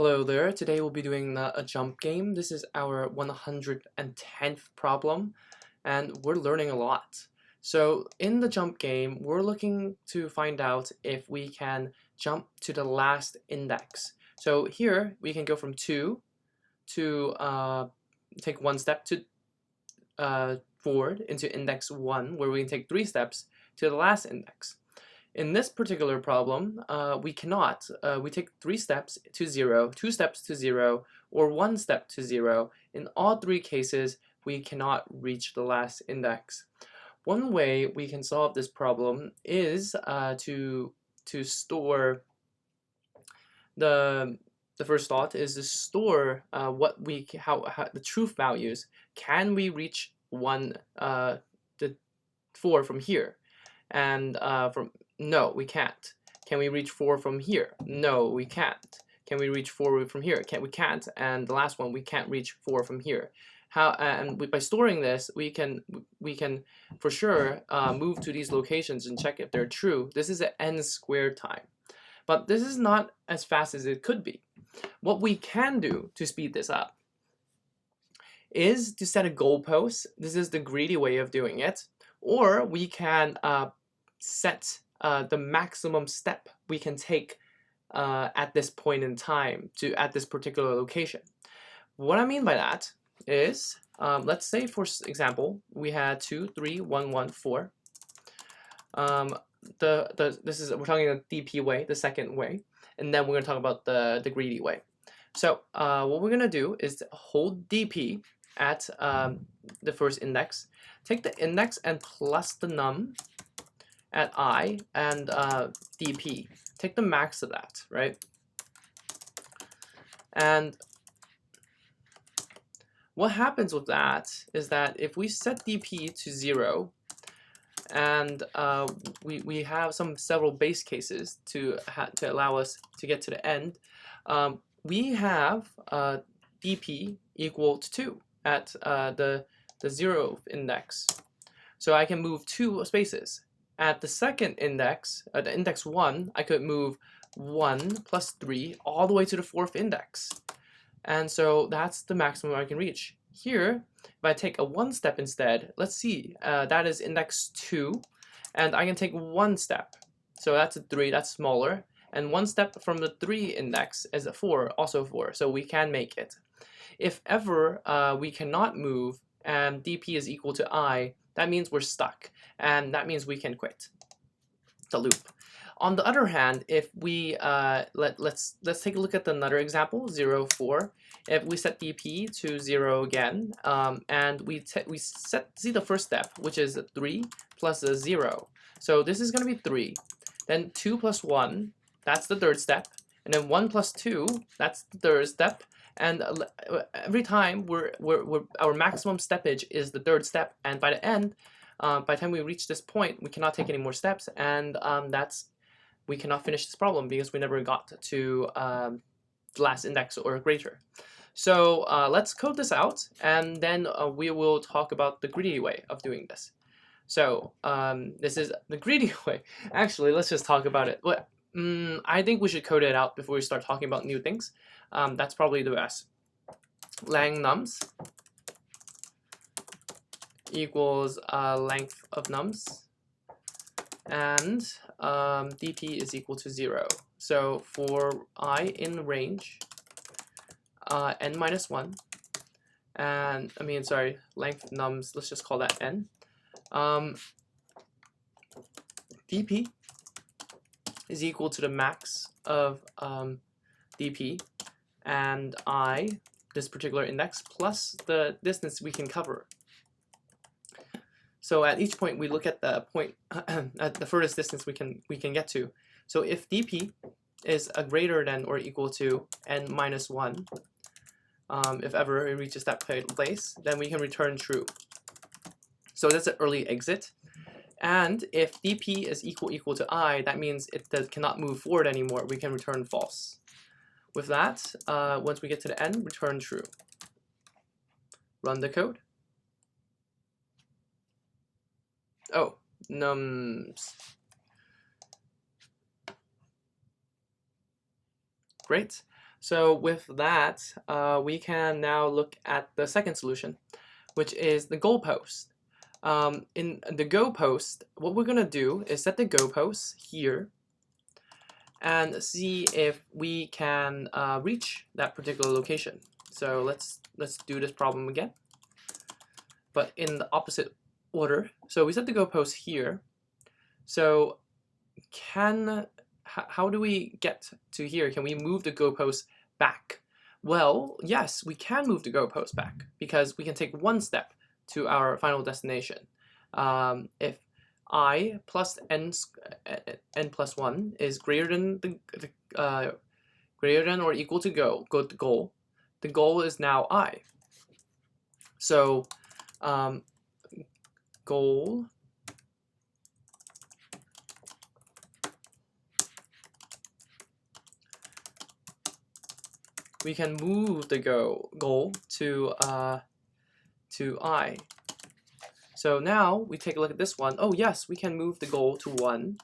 Hello there, today we'll be doing a jump game. This is our 110th problem and we're learning a lot. So in the jump game, we're looking to find out if we can jump to the last index. So here we can go from 2 to take one step to forward into index 1, where we can take 3 steps to the last index. In this particular problem, we cannot. We take 3 steps to 0, 2 steps to 0, or 1 step to 0. In all 3 cases, we cannot reach the last index. One way we can solve this problem is to store the first thought is to store how the truth values. Can we reach 4 from here? And no, we can't. Can we reach 4 from here? No, we can't. Can we reach 4 from here? We can't. And the last one, we can't reach 4 from here. By storing this, we can for sure move to these locations and check if they're true. This is an n squared time, but this is not as fast as it could be. What we can do to speed this up is to set a goalpost. This is the greedy way of doing it, or we can set the maximum step we can take at this point in time at this particular location. What I mean by that is, let's say for example, we had 2, 3, 1, 1, 4. We're talking the DP way, the second way, and then we're going to talk about the greedy way. So what we're going to do is hold DP at the first index, take the index and plus the num at I, and DP. Take the max of that, right? And what happens with that is that if we set DP to 0, and we have several base cases to allow us to get to the end, we have DP equal to 2 at the 0th index. So I can move 2 spaces. At the second index, at the index 1, I could move 1 plus 3 all the way to the 4th index. And so that's the maximum I can reach. Here, if I take a 1 step instead, let's see, that is index 2, and I can take 1 step. So that's a 3, that's smaller. And 1 step from the 3 index is a 4, also 4, so we can make it. If ever we cannot move and DP is equal to I, that means we're stuck, and that means we can quit the loop. On the other hand, if we let's take a look at another example, 0, 4. If we set DP to 0 again, and we see the first step, which is 3 plus a 0. So this is going to be 3. Then 2 plus 1, that's the third step, and then 1 plus 2, that's the third step. And every time our maximum steppage is the third step, and by the end, by the time we reach this point, we cannot take any more steps, and we cannot finish this problem because we never got to the last index or greater. So let's code this out, and then we will talk about the greedy way of doing this. So this is the greedy way. Actually, let's just talk about it. I think we should code it out before we start talking about new things. That's probably the best. Lang nums equals length of nums, and DP is equal to 0. So for I in range, n minus 1, and length nums, let's just call that n. DP is equal to the max of DP and I, this particular index, plus the distance we can cover. So at each point we look at the point at the furthest distance we can get to. So if DP is a greater than or equal to n minus 1, if ever it reaches that place, then we can return true. So that's an early exit. And if DP is equal to I, that means it cannot move forward anymore. We can return false. With that, once we get to the end, return true. Run the code. Oh, nums. Great. So with that, we can now look at the second solution, which is the goalpost. In the goalpost, what we're gonna do is set the goalpost here and see if we can reach that particular location. So let's do this problem again, but in the opposite order. So we set the goalpost here. So how do we get to here? Can we move the goalpost back? Well, yes, we can move the goalpost back because we can take one step to our final destination. If I plus n plus 1 is greater than greater than or equal to goal, the goal is now I. So goal we can move the goal to I. So now we take a look at this one. Oh yes, we can move the goal to 1,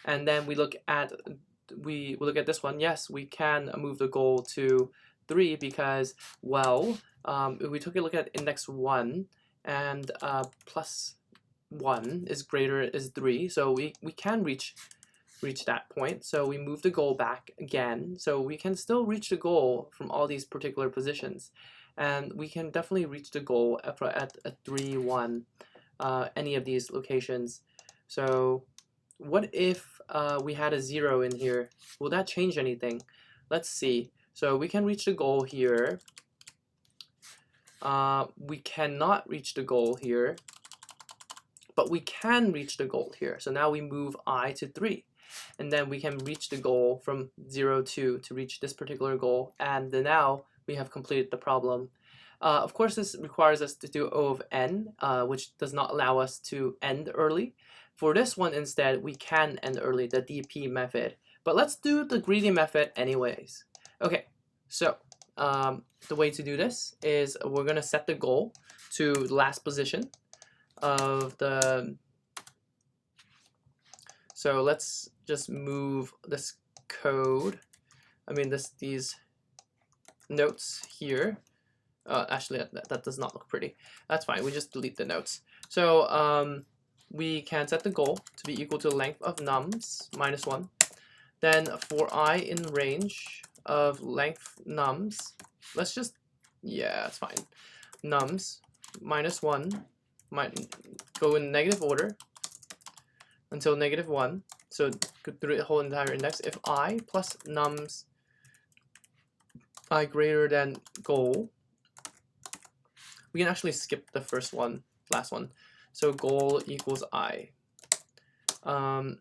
and then we look at this one. Yes, we can move the goal to 3 because, well, we took a look at index 1 and plus 1 is 3, so we can reach that point. So we move the goal back again, so we can still reach the goal from all these particular positions, and we can definitely reach the goal at 3, 1, any of these locations. So what if we had a 0 in here? Will that change anything? Let's see. So we can reach the goal here. We cannot reach the goal here, but we can reach the goal here. So now we move I to 3, and then we can reach the goal from 0, 2 to reach this particular goal, and then now we have completed the problem. Of course, this requires us to do O of n, which does not allow us to end early. For this one instead, we can end early, the DP method. But let's do the greedy method anyways. Okay, so the way to do this is we're going to set the goal to the last position of the... So let's just move this code, these notes here. Actually, that does not look pretty. That's fine, we just delete the notes. So we can set the goal to be equal to the length of nums minus 1. Then for I in range of length nums, let's just, yeah, it's fine. Nums minus 1 might go in negative order until negative 1. So through the whole entire index. If I plus nums I greater than goal, we can actually skip the last one. So goal equals I. Yeah,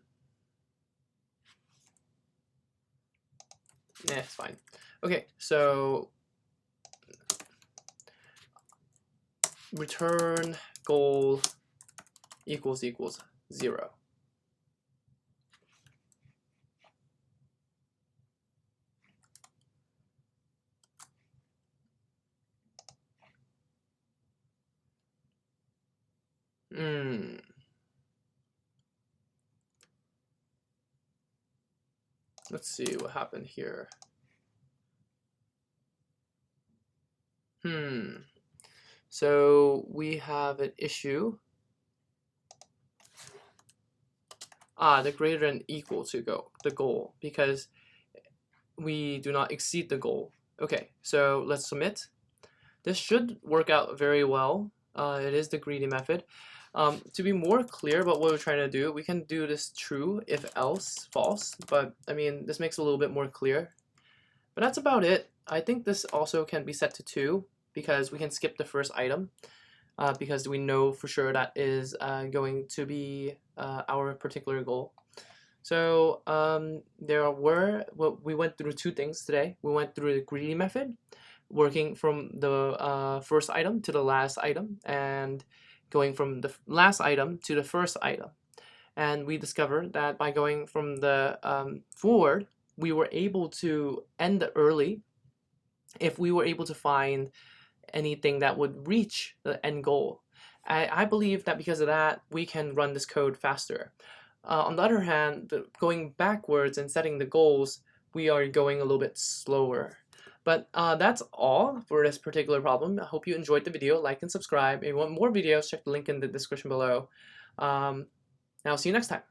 it's fine. Okay, so return goal equals 0. Let's see what happened here. So we have an issue. The greater than equal to the goal, because we do not exceed the goal. Okay, so let's submit. This should work out very well. It is the greedy method. To be more clear about what we're trying to do, we can do this true, if else, false, but this makes it a little bit more clear. But that's about it. I think this also can be set to 2 because we can skip the first item because we know for sure that is going to be our particular goal. So we went through 2 things today. We went through the greedy method, working from the first item to the last item, and going from the last item to the first item. And we discovered that by going from the forward, we were able to end early if we were able to find anything that would reach the end goal. I believe that because of that, we can run this code faster. On the other hand, going backwards and setting the goals, we are going a little bit slower. But that's all for this particular problem. I hope you enjoyed the video. Like and subscribe. If you want more videos, check the link in the description below. I'll see you next time.